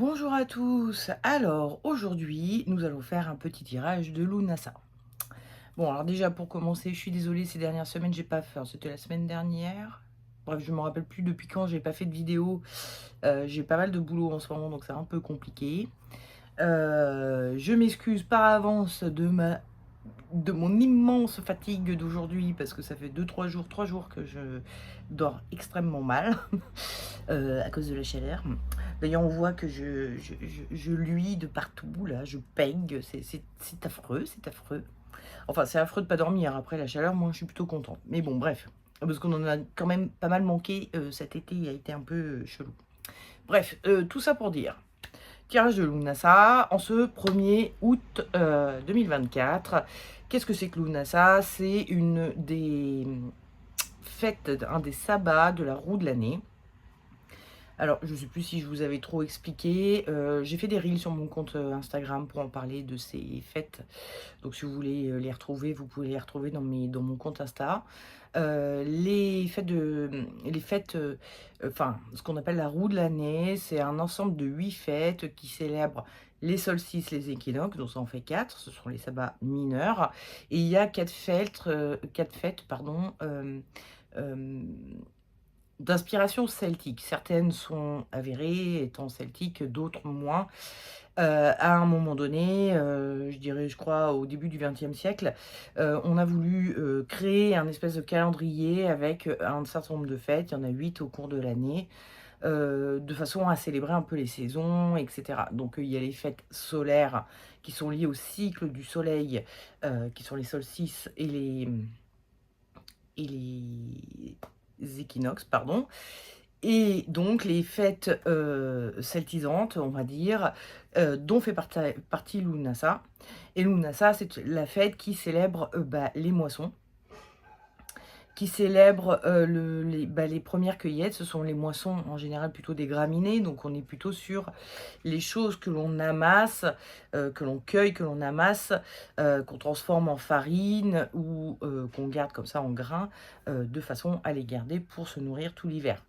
Bonjour à tous. Alors aujourd'hui, nous allons faire un petit tirage de Lunasa. Bon, alors déjà pour commencer, je suis désolée, ces dernières semaines, j'ai pas fait. C'était la semaine dernière. Bref, je me rappelle plus depuis quand j'ai pas fait de vidéo. J'ai pas mal de boulot en ce moment, donc c'est un peu compliqué. Je m'excuse par avance de mon immense fatigue d'aujourd'hui parce que ça fait 3 jours que je dors extrêmement mal à cause de la chaleur. D'ailleurs, on voit que je luis de partout, là, je pègue, c'est affreux, c'est affreux. Enfin, c'est affreux de pas dormir. Après la chaleur, moi, je suis plutôt contente. Mais bon, bref, parce qu'on en a quand même pas mal manqué cet été, il a été un peu chelou. Bref, tout ça pour dire. Tirage de Lunasa en ce 1er août 2024. Qu'est-ce que c'est que Lunasa? C'est une des fêtes, un des sabbats de la roue de l'année. Alors, je ne sais plus si je vous avais trop expliqué. J'ai fait des reels sur mon compte Instagram pour en parler de ces fêtes. Donc, si vous voulez les retrouver, vous pouvez les retrouver dans mon compte Insta. Enfin, ce qu'on appelle la roue de l'année, c'est un ensemble de 8 fêtes qui célèbrent les solstices, les équinoxes, donc ça en fait 4, ce sont les sabbats mineurs. Et il y a 4 fêtes, pardon, d'inspiration celtique. Certaines sont avérées, étant celtiques, d'autres moins. À un moment donné, je dirais, je crois, au début du XXe siècle, on a voulu créer un espèce de calendrier avec un certain nombre de fêtes, il y en a 8 au cours de l'année, de façon à célébrer un peu les saisons, etc. Donc il y a les fêtes solaires qui sont liées au cycle du soleil, qui sont les solstices et les équinoxes, pardon. Et donc les fêtes celtisantes, on va dire, dont fait partie Lunasa. Et Lunasa, c'est la fête qui célèbre les moissons, qui célèbre les premières cueillettes. Ce sont les moissons, en général, plutôt des graminées. Donc on est plutôt sur les choses que l'on amasse, que l'on cueille, que l'on amasse, qu'on transforme en farine ou qu'on garde comme ça en grains, de façon à les garder pour se nourrir tout l'hiver.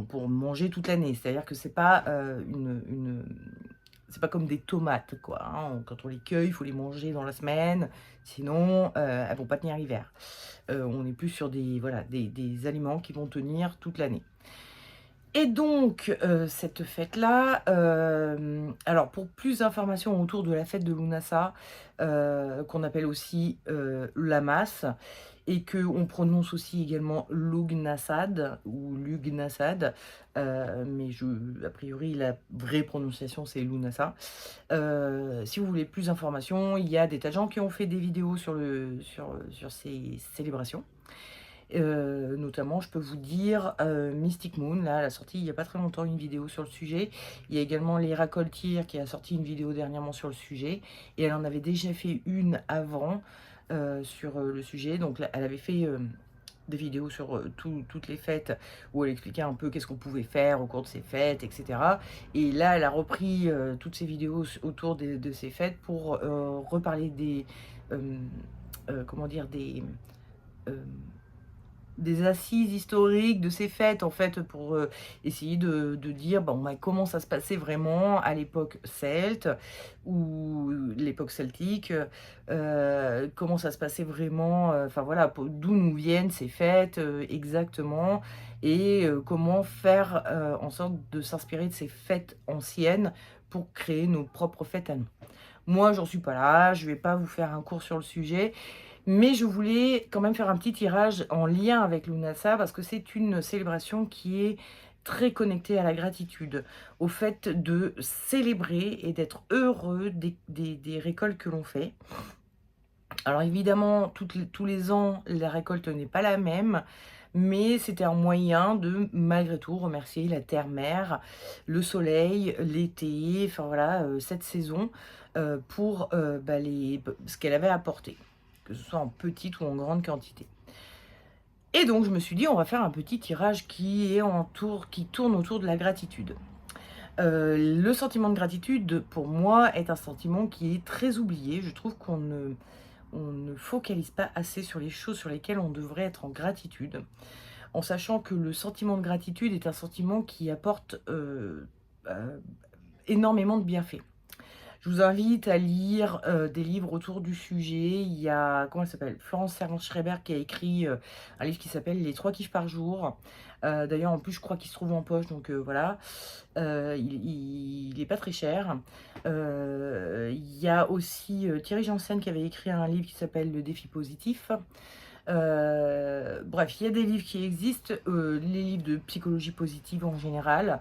Pour manger toute l'année. C'est-à-dire que c'est pas c'est pas comme des tomates, quoi, hein. Quand on les cueille, il faut les manger dans la semaine, sinon elles vont pas tenir l'hiver. On est plus sur voilà, des aliments qui vont tenir toute l'année. Et donc, cette fête-là, alors pour plus d'informations autour de la fête de Lunasa, qu'on appelle aussi Lamas, et qu'on prononce aussi également Lugnasad ou Lugnasad, mais a priori la vraie prononciation c'est Lunasa. Si vous voulez plus d'informations, il y a des tas de gens qui ont fait des vidéos sur ces célébrations. Notamment, je peux vous dire Mystic Moon, là, elle a sorti il n'y a pas très longtemps une vidéo sur le sujet. Il y a également Lyra Coltier qui a sorti une vidéo dernièrement sur le sujet. Et elle en avait déjà fait une avant sur le sujet. Donc là, elle avait fait des vidéos sur toutes les fêtes où elle expliquait un peu qu'est-ce qu'on pouvait faire au cours de ces fêtes, etc. Et là, elle a repris toutes ces vidéos autour de ces fêtes pour reparler comment dire, euh, des assises historiques de ces fêtes, en fait, pour essayer de dire comment ça se passait vraiment à l'époque celte ou l'époque celtique, comment ça se passait vraiment, enfin voilà, d'où nous viennent ces fêtes exactement, et comment faire en sorte de s'inspirer de ces fêtes anciennes pour créer nos propres fêtes à nous. Moi, j'en suis pas là, je vais pas vous faire un cours sur le sujet, mais je voulais quand même faire un petit tirage en lien avec Lunasa parce que c'est une célébration qui est très connectée à la gratitude, au fait de célébrer et d'être heureux des récoltes que l'on fait. Alors évidemment, tous les ans, la récolte n'est pas la même, mais c'était un moyen de, malgré tout, remercier la terre-mère, le soleil, l'été, enfin voilà, cette saison, pour ce qu'elle avait apporté, que ce soit en petite ou en grande quantité. Et donc je me suis dit, on va faire un petit tirage qui tourne autour de la gratitude. Le sentiment de gratitude, pour moi, est un sentiment qui est très oublié. Je trouve on ne focalise pas assez sur les choses sur lesquelles on devrait être en gratitude, en sachant que le sentiment de gratitude est un sentiment qui apporte énormément de bienfaits. Je vous invite à lire, des livres autour du sujet. Il y a, comment elle s'appelle? Florence Servan-Schreiber qui a écrit, un livre qui s'appelle «Les 3 kiffs par jour». D'ailleurs, en plus, je crois qu'il se trouve en poche, donc voilà. Il est pas très cher. Il y a aussi, Thierry Janssen qui avait écrit un livre qui s'appelle «Le défi positif». Bref, il y a des livres qui existent, les livres de psychologie positive en général.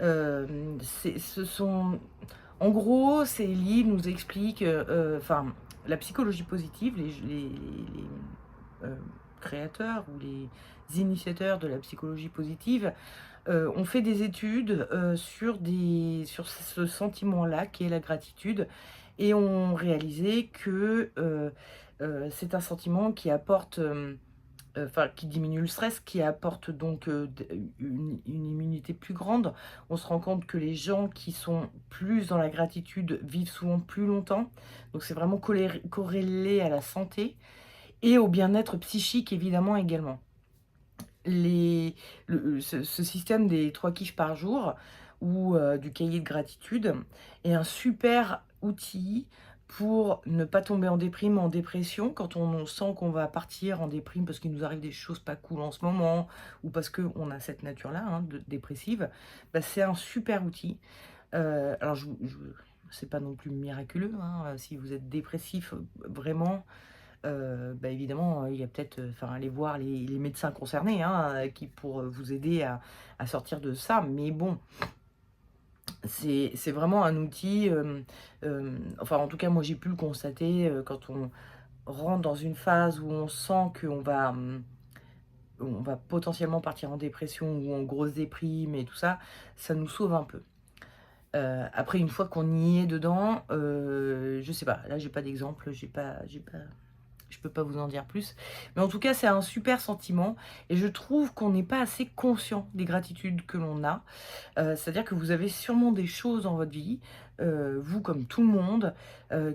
Ce sont en gros, ces livres nous expliquent, enfin, la psychologie positive, créateurs ou les initiateurs de la psychologie positive, ont fait des études, sur ce sentiment-là qui est la gratitude et ont réalisé que, c'est un sentiment qui apporte, enfin qui diminue le stress, qui apporte donc, une immunité plus grande. On se rend compte que les gens qui sont plus dans la gratitude vivent souvent plus longtemps. Donc c'est vraiment corrélé à la santé et au bien-être psychique évidemment également. Ce système des 3 kiffs par jour ou du cahier de gratitude est un super outil pour ne pas tomber en déprime, en dépression, quand on sent qu'on va partir en déprime parce qu'il nous arrive des choses pas cool en ce moment ou parce qu'on a cette nature-là, hein, de dépressive. Bah, c'est un super outil. Alors c'est pas non plus miraculeux, hein, si vous êtes dépressif, vraiment, bah, évidemment, il y a peut-être, enfin, aller voir les médecins concernés, hein, qui pour, vous aider à sortir de ça. Mais bon, c'est vraiment un outil, enfin, en tout cas, moi, j'ai pu le constater, quand on rentre dans une phase où on sent on va potentiellement partir en dépression ou en grosse déprime et tout ça, ça nous sauve un peu. Après une fois qu'on y est dedans, je sais pas, là, j'ai pas d'exemple, j'ai pas je peux pas vous en dire plus. Mais en tout cas, c'est un super sentiment et je trouve qu'on n'est pas assez conscient des gratitudes que l'on a. C'est-à-dire que vous avez sûrement des choses dans votre vie, vous comme tout le monde,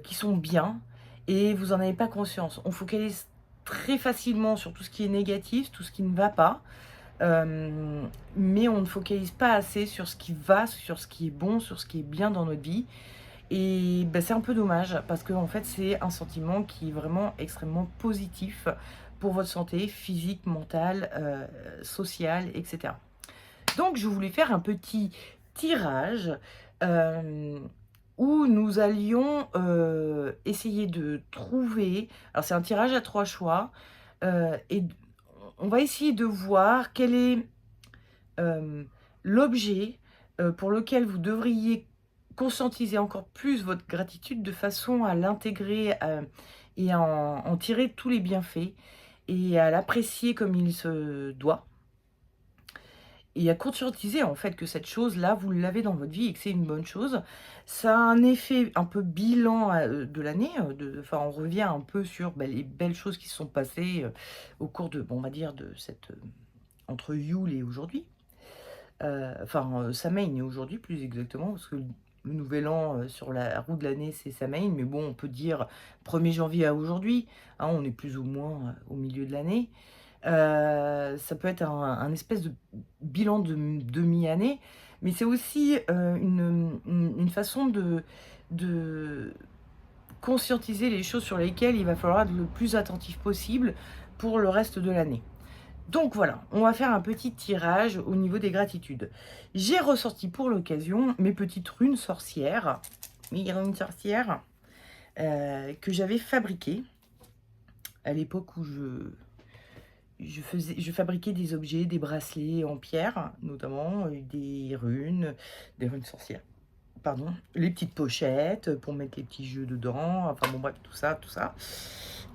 qui sont bien et vous en avez pas conscience. On focalise très facilement sur tout ce qui est négatif, tout ce qui ne va pas, mais on ne focalise pas assez sur ce qui va, sur ce qui est bon, sur ce qui est bien dans notre vie. Et bah, c'est un peu dommage parce que en fait, c'est un sentiment qui est vraiment extrêmement positif pour votre santé physique, mentale, sociale, et cetera. Donc je voulais faire un petit tirage, où nous allions, essayer de trouver, alors c'est un tirage à 3 choix, et d on va essayer de voir quel est, l'objet, pour lequel vous devriez conscientiser encore plus votre gratitude de façon à l'intégrer, et à en tirer tous les bienfaits et à l'apprécier comme il se doit et à conscientiser en fait que cette chose-là, vous l'avez dans votre vie et que c'est une bonne chose. Ça a un effet un peu bilan, de l'année, enfin on revient un peu sur, bah, les belles choses qui se sont passées, au cours de, bon, on va dire de cette, entre Yule et aujourd'hui. Enfin, Samhain et aujourd'hui plus exactement, parce que le nouvel an, sur la roue de l'année, c'est Samhain, mais bon, on peut dire 1er janvier à aujourd'hui, hein, on est plus ou moins, au milieu de l'année. Ça peut être un espèce de bilan de demi-année, mais c'est aussi, une façon de conscientiser les choses sur lesquelles il va falloir être le plus attentif possible pour le reste de l'année. Donc voilà, on va faire un petit tirage au niveau des gratitudes. J'ai ressorti pour l'occasion mes petites runes sorcières, que j'avais fabriquées à l'époque où je fabriquais des objets, des bracelets en pierre, notamment, des runes sorcières, pardon, les petites pochettes pour mettre les petits jeux dedans, enfin bon bref, tout ça, tout ça.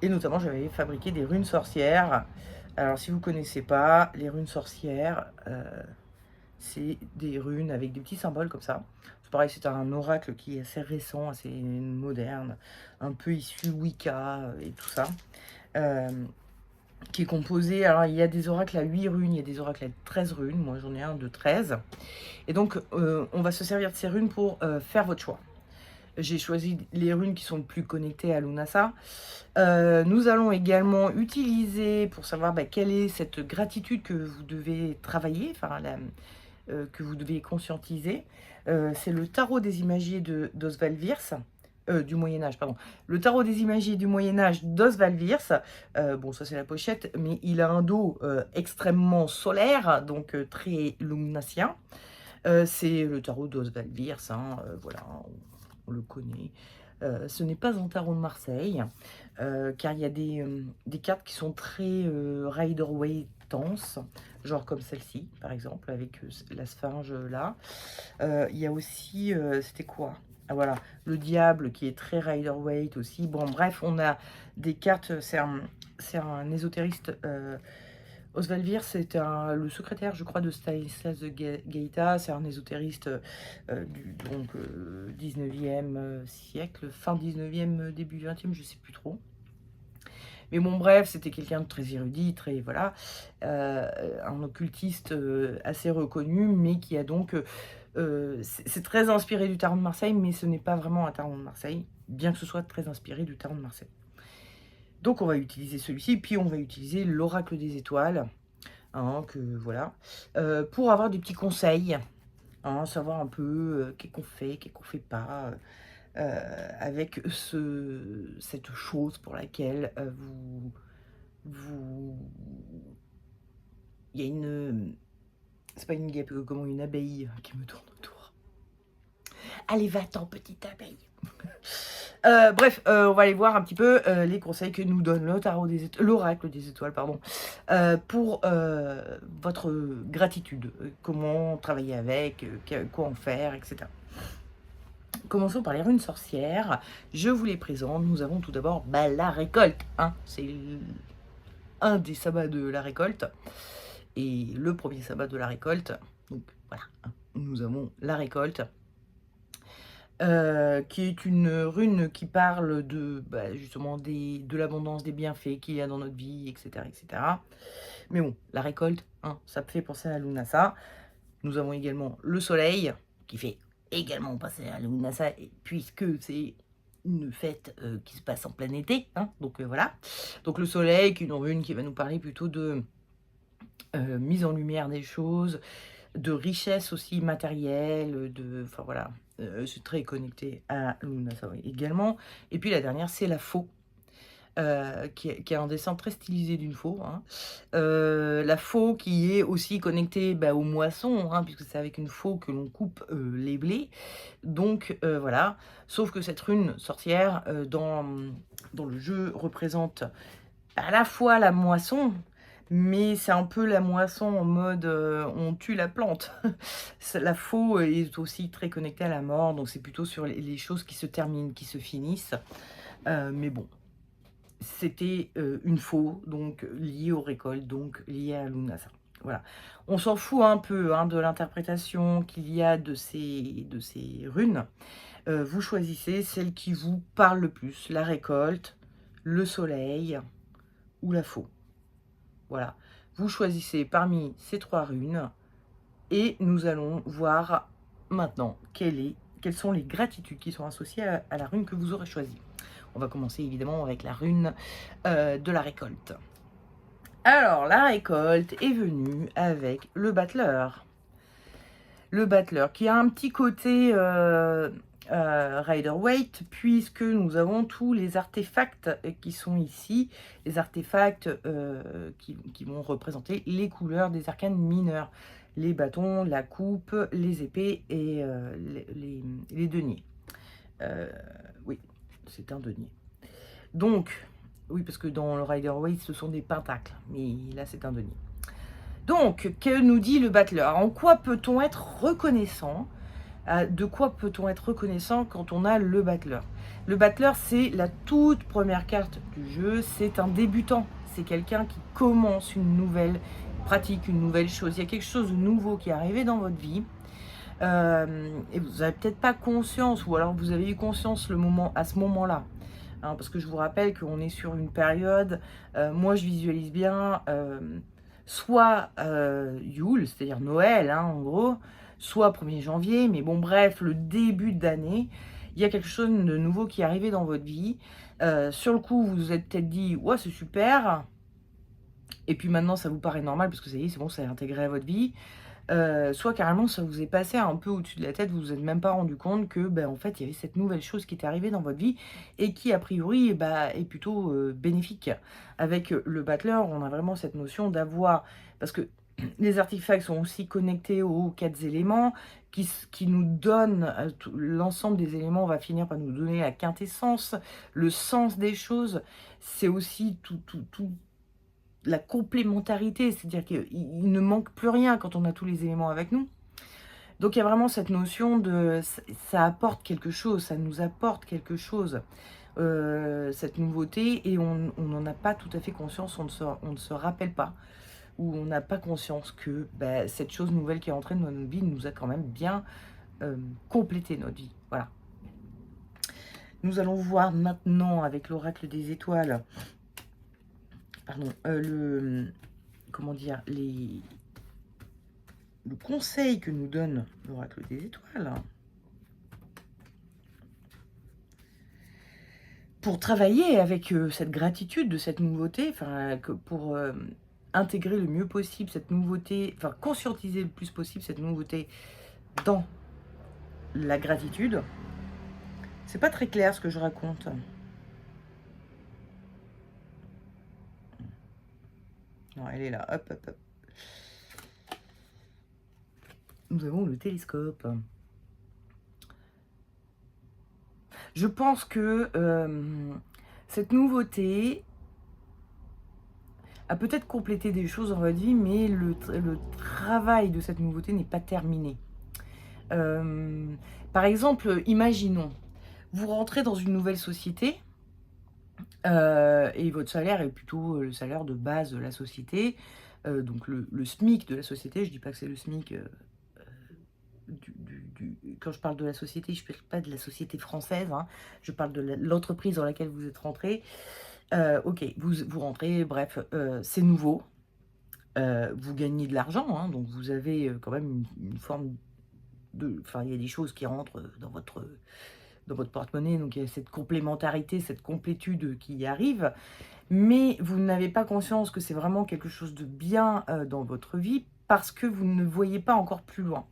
Et notamment, j'avais fabriqué des runes sorcières. Alors, si vous connaissez pas, les runes sorcières, c'est des runes avec des petits symboles comme ça. C'est pareil, c'est un oracle qui est assez récent, assez moderne, un peu issu Wicca et tout ça. Qui est composé, alors il y a des oracles à 8 runes, il y a des oracles à 13 runes, moi j'en ai un de 13. Et donc, on va se servir de ces runes pour faire votre choix. J'ai choisi les runes qui sont le plus connectées à Lunasa. Nous allons également utiliser, pour savoir quelle est cette gratitude que vous devez travailler, enfin que vous devez conscientiser. C'est le tarot des imagiers d'Oswald Wirth, du Moyen-Âge, pardon. Le tarot des imagiers du Moyen-Âge d'Oswald Wirth. Bon, ça c'est la pochette, mais il a un dos extrêmement solaire, donc très lugnasien. C'est le tarot d'Oswald Wirth, hein, voilà, on le connaît. Ce n'est pas un tarot de Marseille, car il y a des cartes qui sont très Rider-Waite-tenses, genre comme celle-ci, par exemple, avec la sphinge là. Il y a aussi, c'était quoi? Ah voilà, le diable qui est très Rider-Waite aussi. Bon, bref, on a des cartes, c'est un ésotériste. Oswald Wirth, c'est le secrétaire, je crois, de Stanislas de Gaïta. C'est un ésotériste du 19e siècle, fin 19e, début 20e, je sais plus trop. Mais bon, bref, c'était quelqu'un de très érudit, très, voilà, un occultiste assez reconnu, mais qui a donc... c'est très inspiré du tarot de Marseille, mais ce n'est pas vraiment un tarot de Marseille, bien que ce soit très inspiré du tarot de Marseille. Donc on va utiliser celui-ci, puis on va utiliser l'oracle des étoiles, hein, voilà, pour avoir des petits conseils, hein, savoir un peu qu'est-ce qu'on fait pas, avec cette chose pour laquelle il y a une... C'est pas une guêpe, comment, une abeille qui me tourne autour. Allez, va-t'en, petite abeille. Bref, on va aller voir un petit peu les conseils que nous donne le tarot des étoiles, l'oracle des étoiles, pardon, pour votre gratitude, comment travailler avec, quoi en faire, etc. Commençons par les runes sorcières. Je vous les présente. Nous avons tout d'abord la récolte, hein. C'est un des sabbats de la récolte et le premier sabbat de la récolte. Donc voilà, nous avons la récolte. Qui est une rune qui parle de justement de l'abondance, des bienfaits qu'il y a dans notre vie, etc., etc. Mais bon, la récolte, hein, ça fait penser à Lunasa. Nous avons également le soleil, qui fait également penser à Lunasa, puisque c'est une fête qui se passe en plein été, hein, donc voilà. Donc le soleil, qui est une rune qui va nous parler plutôt de mise en lumière des choses, de richesse aussi matérielle, enfin voilà, c'est très connecté à Lunasa également. Et puis la dernière, c'est la faux, qui est un dessin très stylisé d'une faux, hein. La faux qui est aussi connectée aux moissons, hein, puisque c'est avec une faux que l'on coupe les blés. Donc voilà, sauf que cette rune sorcière dans le jeu représente à la fois la moisson, mais c'est un peu la moisson en mode on tue la plante. La faux est aussi très connectée à la mort, donc c'est plutôt sur les choses qui se terminent, qui se finissent. Mais bon, c'était une faux, donc liée aux récoltes, donc liée à Lunasa. Voilà. On s'en fout un peu hein, de l'interprétation qu'il y a de ces runes. Vous choisissez celle qui vous parle le plus, la récolte, le soleil ou la faux. Voilà, vous choisissez parmi ces trois runes et nous allons voir maintenant quelles sont les gratitudes qui sont associées à la rune que vous aurez choisie. On va commencer évidemment avec la rune de la récolte. Alors, la récolte est venue avec le battleur. Le battleur qui a un petit côté Rider-Waite, puisque nous avons tous les artefacts qui sont ici, les artefacts qui vont représenter les couleurs des arcanes mineurs, les bâtons, la coupe, les épées et les deniers. Oui, c'est un denier. Donc, oui, parce que dans le Rider-Waite, ce sont des pentacles, mais là, c'est un denier. Donc, que nous dit le battleur? En quoi peut-on être reconnaissant? De quoi peut-on être reconnaissant quand on a le battleur? Le battleur, c'est la toute première carte du jeu. C'est un débutant. C'est quelqu'un qui commence une nouvelle pratique, une nouvelle chose. Il y a quelque chose de nouveau qui est arrivé dans votre vie. Et vous n'avez peut-être pas conscience, ou alors vous avez eu conscience à ce moment-là. Hein, parce que je vous rappelle qu'on est sur une période, moi je visualise bien... soit Yule, c'est-à-dire Noël, hein, en gros, soit 1er janvier, mais bon, bref, le début d'année, il y a quelque chose de nouveau qui est arrivé dans votre vie. Sur le coup, vous vous êtes peut-être dit, ouais, c'est super. Et puis maintenant, ça vous paraît normal, parce que ça y est, c'est bon, ça est intégré à votre vie. soit carrément ça vous est passé un peu au-dessus de la tête, vous vous êtes même pas rendu compte que, en fait, il y avait cette nouvelle chose qui était arrivée dans votre vie et qui a priori, est plutôt, bénéfique. Avec, le battleur, on a vraiment cette notion d'avoir parce que les artefacts sont aussi connectés aux 4 éléments qui nous donnent, tout l'ensemble des éléments va finir par nous donner la quintessence, le sens des choses. C'est aussi tout la complémentarité, c'est-à-dire qu'il ne manque plus rien quand on a tous les éléments avec nous. Donc il y a vraiment cette notion de ça apporte quelque chose, ça nous apporte quelque chose, cette nouveauté et on n'en a pas tout à fait conscience, on ne se rappelle pas ou on n'a pas conscience que, cette chose nouvelle qui est entrée dans notre vie nous a quand même bien, complété notre vie. Voilà. Nous allons voir maintenant avec l'oracle des étoiles, pardon, comment dire? Le conseil que nous donne l'oracle des étoiles pour travailler avec cette gratitude de cette nouveauté, pour intégrer le mieux possible cette nouveauté, enfin conscientiser le plus possible cette nouveauté dans la gratitude. C'est pas très clair ce que je raconte. Non, elle est là, hop, hop, hop. Nous avons le télescope. Je pense que cette nouveauté a peut-être complété des choses dans votre vie, mais le travail de cette nouveauté n'est pas terminé. Par exemple, imaginons, vous rentrez dans une nouvelle société et votre salaire est plutôt le salaire de base de la société, donc le SMIC de la société. Je ne dis pas que c'est le SMIC quand je parle de la société, je ne parle pas de la société française, hein, je parle de l'entreprise dans laquelle vous êtes rentré. Ok, vous rentrez, bref, c'est nouveau. Vous gagnez de l'argent, hein, donc vous avez quand même une forme de... Enfin, il y a des choses qui rentrent dans votre porte-monnaie, donc il y a cette complémentarité, cette complétude qui arrive, mais vous n'avez pas conscience que c'est vraiment quelque chose de bien dans votre vie parce que vous ne voyez pas encore plus loin.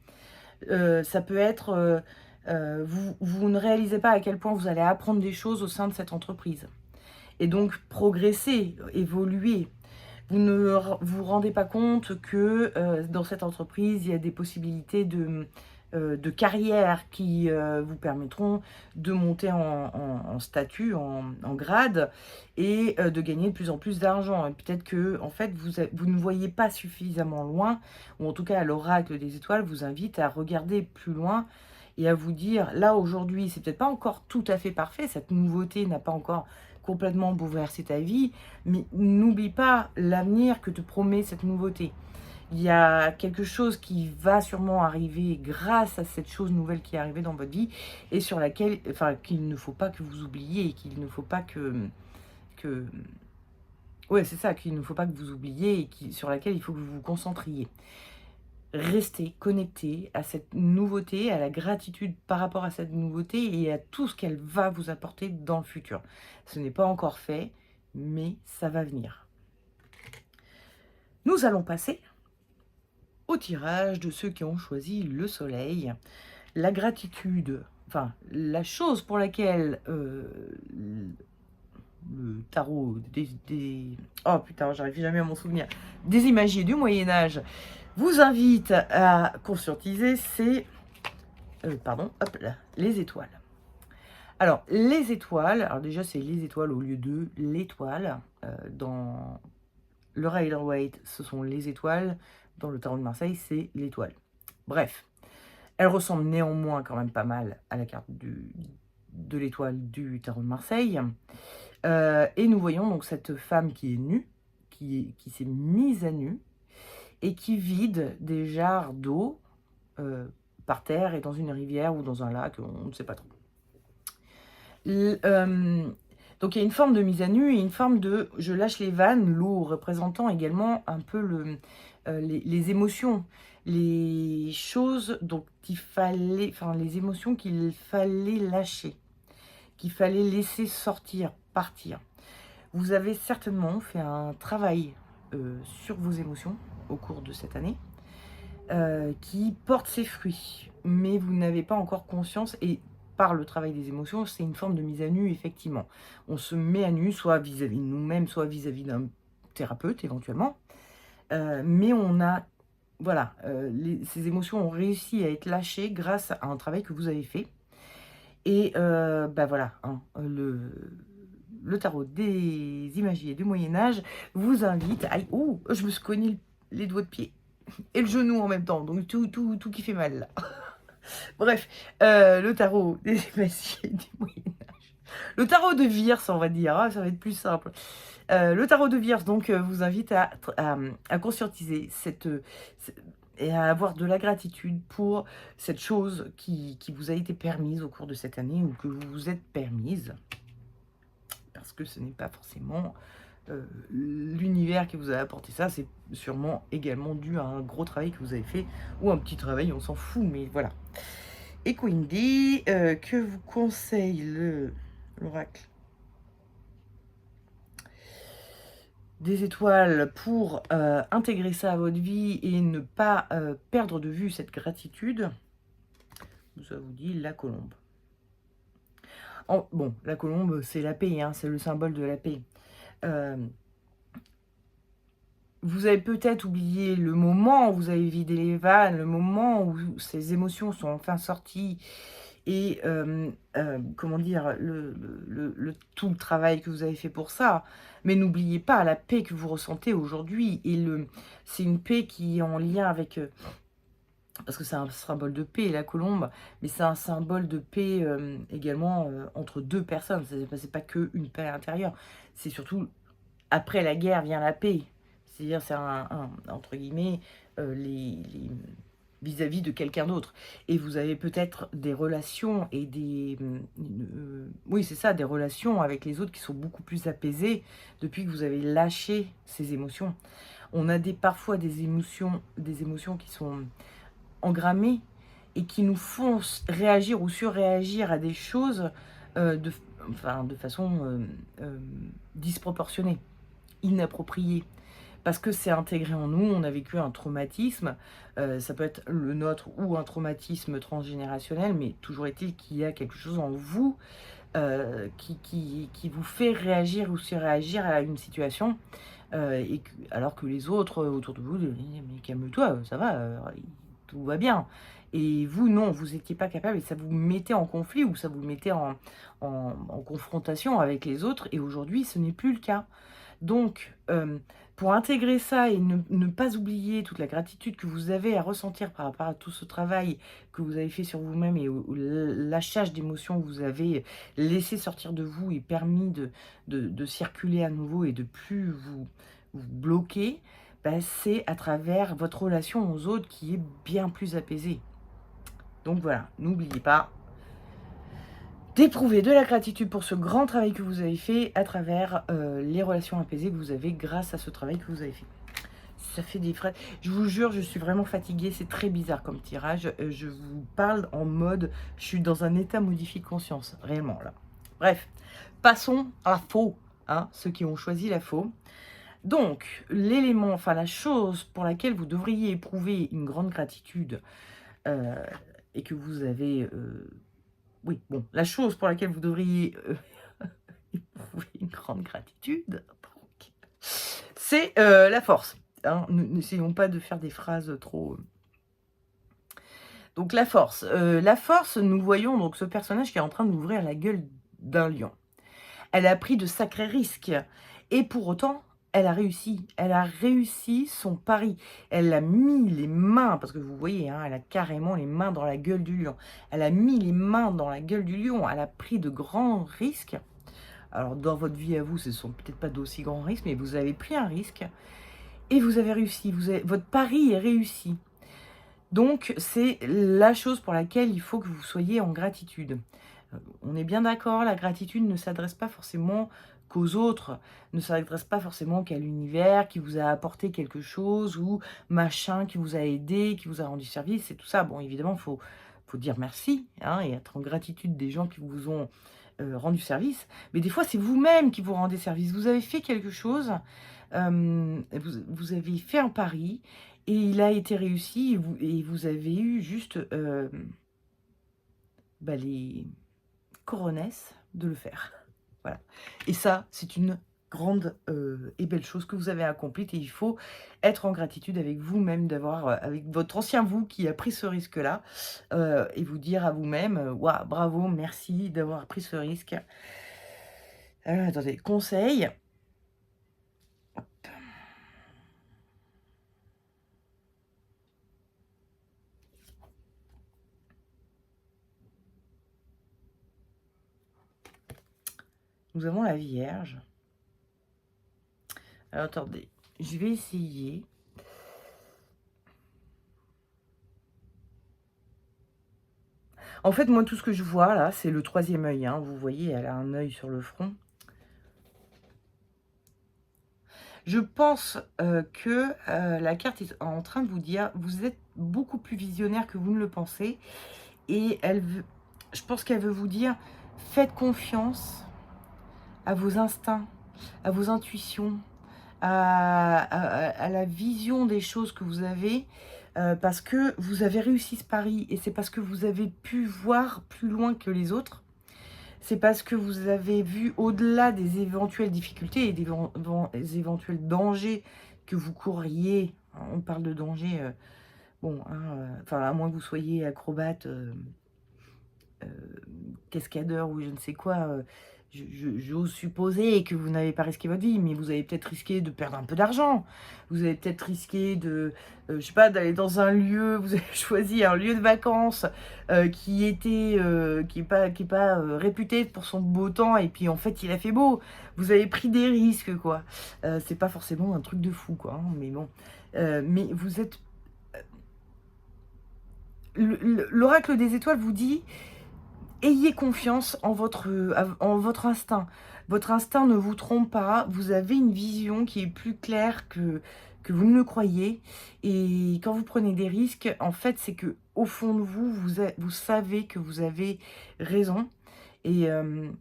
Ça peut être, vous ne réalisez pas à quel point vous allez apprendre des choses au sein de cette entreprise et donc progresser, évoluer. Vous ne vous rendez pas compte que dans cette entreprise, il y a des possibilités de carrière qui vous permettront de monter en statut, en grade et de gagner de plus en plus d'argent. Et peut-être que en fait, vous ne voyez pas suffisamment loin, ou en tout cas l'oracle des étoiles vous invite à regarder plus loin et à vous dire, là aujourd'hui, c'est peut-être pas encore tout à fait parfait, cette nouveauté n'a pas encore complètement bouleversé ta vie, mais n'oublie pas l'avenir que te promet cette nouveauté. Il y a quelque chose qui va sûrement arriver grâce à cette chose nouvelle qui est arrivée dans votre vie et sur laquelle, enfin, qu'il ne faut pas que vous oubliez et qu'il ne faut pas que... Ouais, c'est ça, qu'il ne faut pas que vous oubliez et sur laquelle il faut que vous vous concentriez. Restez connecté à cette nouveauté, à la gratitude par rapport à cette nouveauté et à tout ce qu'elle va vous apporter dans le futur. Ce n'est pas encore fait, mais ça va venir. Nous allons passer au tirage de ceux qui ont choisi le soleil. La gratitude, enfin, la chose pour laquelle le tarot oh putain, j'arrive jamais à m'en souvenir, des imagiers du Moyen-Âge vous invite à conscientiser, c'est pardon, hop là, les étoiles. Alors, les étoiles, alors déjà c'est les étoiles au lieu de l'étoile. Dans le Rider-Waite, ce sont les étoiles. Dans le tarot de Marseille, c'est l'étoile. Bref, elle ressemble néanmoins quand même pas mal à la carte de l'étoile du tarot de Marseille. Et nous voyons donc cette femme qui est nue, qui s'est mise à nu, et qui vide des jarres d'eau par terre et dans une rivière ou dans un lac, on ne sait pas trop. Donc il y a une forme de mise à nu et une forme de je lâche les vannes, l'eau représentant également un peu les émotions, les choses dont il fallait, enfin les émotions qu'il fallait lâcher, qu'il fallait laisser sortir, partir. Vous avez certainement fait un travail sur vos émotions au cours de cette année. qui porte ses fruits. Mais vous n'avez pas encore conscience et par le travail des émotions, c'est une forme de mise à nu, effectivement. On se met à nu, soit vis-à-vis de nous-mêmes, soit vis-à-vis d'un thérapeute, éventuellement. Mais on a voilà, ces émotions ont réussi à être lâchées grâce à un travail que vous avez fait et bah, voilà, hein, le tarot des imagiers du Moyen Âge vous invite aïe, ouh, je me suis cogné les doigts de pied et le genou en même temps, donc tout qui fait mal là. Bref, le tarot des imagiers du Moyen Âge. Le tarot de Vierce, on va dire, hein, ça va être plus simple. Le tarot de Vierce donc vous invite à conscientiser et à avoir de la gratitude pour cette chose qui vous a été permise au cours de cette année ou que vous vous êtes permise. Parce que ce n'est pas forcément l'univers qui vous a apporté ça, c'est sûrement également dû à un gros travail que vous avez fait ou un petit travail, on s'en fout, mais voilà. Et quindi, que vous conseille l'oracle des étoiles pour intégrer ça à votre vie et ne pas perdre de vue cette gratitude? Ça vous dit la colombe. Bon, la colombe, c'est la paix, hein, c'est le symbole de la paix. Vous avez peut-être oublié le moment où vous avez vidé les vannes, le moment où ces émotions sont enfin sorties et comment dire, tout le travail que vous avez fait pour ça. Mais n'oubliez pas la paix que vous ressentez aujourd'hui. Et c'est une paix qui est en lien avec... parce que c'est un symbole de paix, la colombe, mais c'est un symbole de paix également entre deux personnes. C'est pas que une paix intérieure. C'est surtout, après la guerre vient la paix. C'est-à-dire, c'est entre guillemets, vis-à-vis de quelqu'un d'autre. Et vous avez peut-être des relations et oui, c'est ça, des relations avec les autres qui sont beaucoup plus apaisées depuis que vous avez lâché ces émotions. On a parfois des émotions qui sont engrammées et qui nous font réagir ou surréagir à des choses de façon disproportionnée, inappropriée. Parce que c'est intégré en nous, on a vécu un traumatisme, ça peut être le nôtre ou un traumatisme transgénérationnel, mais toujours est-il qu'il y a quelque chose en vous qui vous fait réagir ou surréagir à une situation, alors que les autres autour de vous disent mais calme-toi, ça va, tout va bien. Et vous, non, vous n'étiez pas capable et ça vous mettait en conflit ou ça vous mettait en confrontation avec les autres. Et aujourd'hui, ce n'est plus le cas. Donc, pour intégrer ça et ne pas oublier toute la gratitude que vous avez à ressentir par rapport à tout ce travail que vous avez fait sur vous-même et au lâchage d'émotions que vous avez laissé sortir de vous et permis de circuler à nouveau et de plus vous bloquer, bah, c'est à travers votre relation aux autres qui est bien plus apaisée. Donc voilà, n'oubliez pas d'éprouver de la gratitude pour ce grand travail que vous avez fait à travers les relations apaisées que vous avez grâce à ce travail que vous avez fait. Ça fait des phrases. Je vous jure, je suis vraiment fatiguée. C'est très bizarre comme tirage. Je vous parle en mode, je suis dans un état modifié de conscience, réellement là. Bref, passons à la faux, hein, ceux qui ont choisi la faux. Donc, l'élément, enfin la chose pour laquelle vous devriez éprouver une grande gratitude et que vous avez... oui, bon, la chose pour laquelle vous devriez éprouver une grande gratitude, c'est la force. Hein. N'essayons pas de faire des phrases trop... Donc la force. La force, nous voyons donc ce personnage qui est en train d'ouvrir la gueule d'un lion. Elle a pris de sacrés risques. Et pour autant, elle a réussi. Elle a réussi son pari. Elle a mis les mains, parce que vous voyez, hein, elle a carrément les mains dans la gueule du lion. Elle a mis les mains dans la gueule du lion. Elle a pris de grands risques. Alors, dans votre vie à vous, ce ne sont peut-être pas d'aussi grands risques, mais vous avez pris un risque. Et vous avez réussi. Votre pari est réussi. Donc, c'est la chose pour laquelle il faut que vous soyez en gratitude. On est bien d'accord, la gratitude ne s'adresse pas forcément qu'aux autres, ne s'adresse pas forcément qu'à l'univers qui vous a apporté quelque chose ou machin qui vous a aidé, qui vous a rendu service et tout ça. Bon, évidemment, il faut dire merci hein, et être en gratitude des gens qui vous ont rendu service. Mais des fois, c'est vous-même qui vous rendez service. Vous avez fait quelque chose, vous avez fait un pari et il a été réussi et vous avez eu juste, les coronesses de le faire. Voilà, et ça, c'est une grande, et belle chose que vous avez accomplie et il faut être en gratitude avec vous-même d'avoir, avec votre ancien vous qui a pris ce risque-là, et vous dire à vous-même, «Waouh, bravo, merci d'avoir pris ce risque». Attendez, conseil. Nous avons la Vierge. Alors attendez, je vais essayer. En fait, moi, tout ce que je vois là, c'est le troisième œil, hein. Vous voyez, elle a un œil sur le front. Je pense, que, la carte est en train de vous dire: «Vous êtes beaucoup plus visionnaire que vous ne le pensez» et elle veut je pense qu'elle veut vous dire: «Faites confiance à vos instincts, à vos intuitions, à la vision des choses que vous avez, parce que vous avez réussi ce pari et c'est parce que vous avez pu voir plus loin que les autres. C'est parce que vous avez vu au-delà des éventuelles difficultés et des éventuels dangers que vous courriez». On parle de danger, bon, hein, enfin, à moins que vous soyez acrobate, cascadeur ou je ne sais quoi, j'ose supposer que vous n'avez pas risqué votre vie, mais vous avez peut-être risqué de perdre un peu d'argent. Vous avez peut-être risqué de, je sais pas, d'aller dans un lieu, vous avez choisi un lieu de vacances, qui est pas, réputé pour son beau temps et puis en fait il a fait beau. Vous avez pris des risques quoi. C'est pas forcément un truc de fou quoi, hein, mais bon. Mais vous êtes, l'oracle des étoiles vous dit: ayez confiance en votre instinct. Votre instinct ne vous trompe pas. Vous avez une vision qui est plus claire que vous ne le croyez. Et quand vous prenez des risques, en fait, c'est que au fond de vous, vous savez que vous avez raison. Et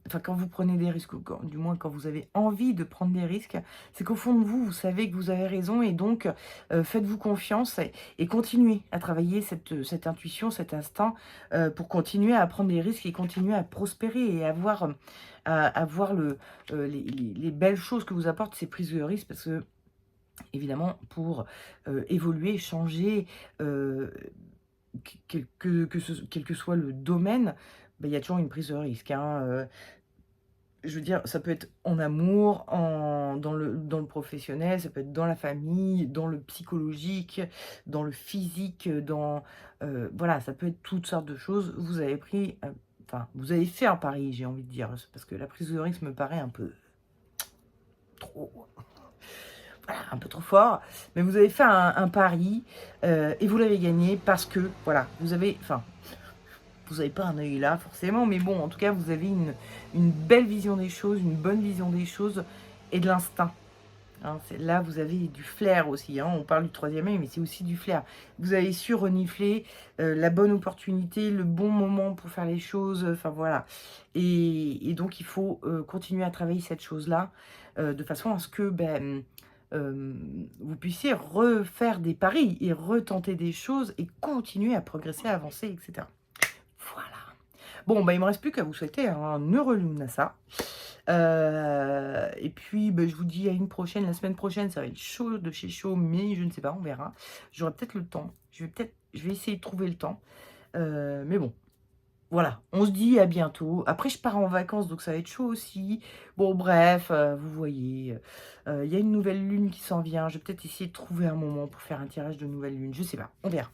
enfin, quand vous prenez des risques, ou du moins quand vous avez envie de prendre des risques, c'est qu'au fond de vous, vous savez que vous avez raison et donc faites-vous confiance et continuez à travailler cette intuition, cet instinct pour continuer à prendre des risques et continuer à prospérer et à voir les belles choses que vous apportent ces prises de risques parce que, évidemment, pour évoluer, changer, quel que soit le domaine, il y a toujours une prise de risque, hein, je veux dire, ça peut être en amour, dans le professionnel, ça peut être dans la famille, dans le psychologique, dans le physique, voilà, ça peut être toutes sortes de choses. Vous avez pris, enfin, vous avez fait un pari, j'ai envie de dire, parce que la prise de risque me paraît un peu trop, voilà, un peu trop fort, mais vous avez fait un pari, et vous l'avez gagné parce que, voilà, vous avez, enfin, vous n'avez pas un œil là forcément, mais bon, en tout cas, vous avez une belle vision des choses, une bonne vision des choses et de l'instinct, hein. Là, vous avez du flair aussi, hein. On parle du troisième œil, mais c'est aussi du flair. Vous avez su renifler la bonne opportunité, le bon moment pour faire les choses, enfin voilà. Et donc, il faut continuer à travailler cette chose-là de façon à ce que vous puissiez refaire des paris et retenter des choses et continuer à progresser, à avancer, etc. Voilà. Bon, il me reste plus qu'à vous souhaiter un heureux Lunasa. Et puis, je vous dis à une prochaine. La semaine prochaine, ça va être chaud de chez chaud, mais je ne sais pas, on verra. J'aurai peut-être le temps. Je vais essayer de trouver le temps. Mais bon, voilà. On se dit à bientôt. Après, je pars en vacances, donc ça va être chaud aussi. Bon, bref, vous voyez, il y a une nouvelle lune qui s'en vient. Je vais peut-être essayer de trouver un moment pour faire un tirage de nouvelle lune. Je sais pas, on verra.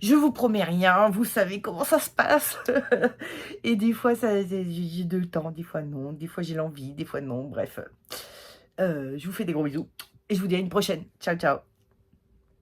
Je vous promets rien, vous savez comment ça se passe. Et des fois, j'ai de le temps, des fois non, des fois j'ai l'envie, des fois non, bref. Je vous fais des gros bisous et je vous dis à une prochaine. Ciao, ciao.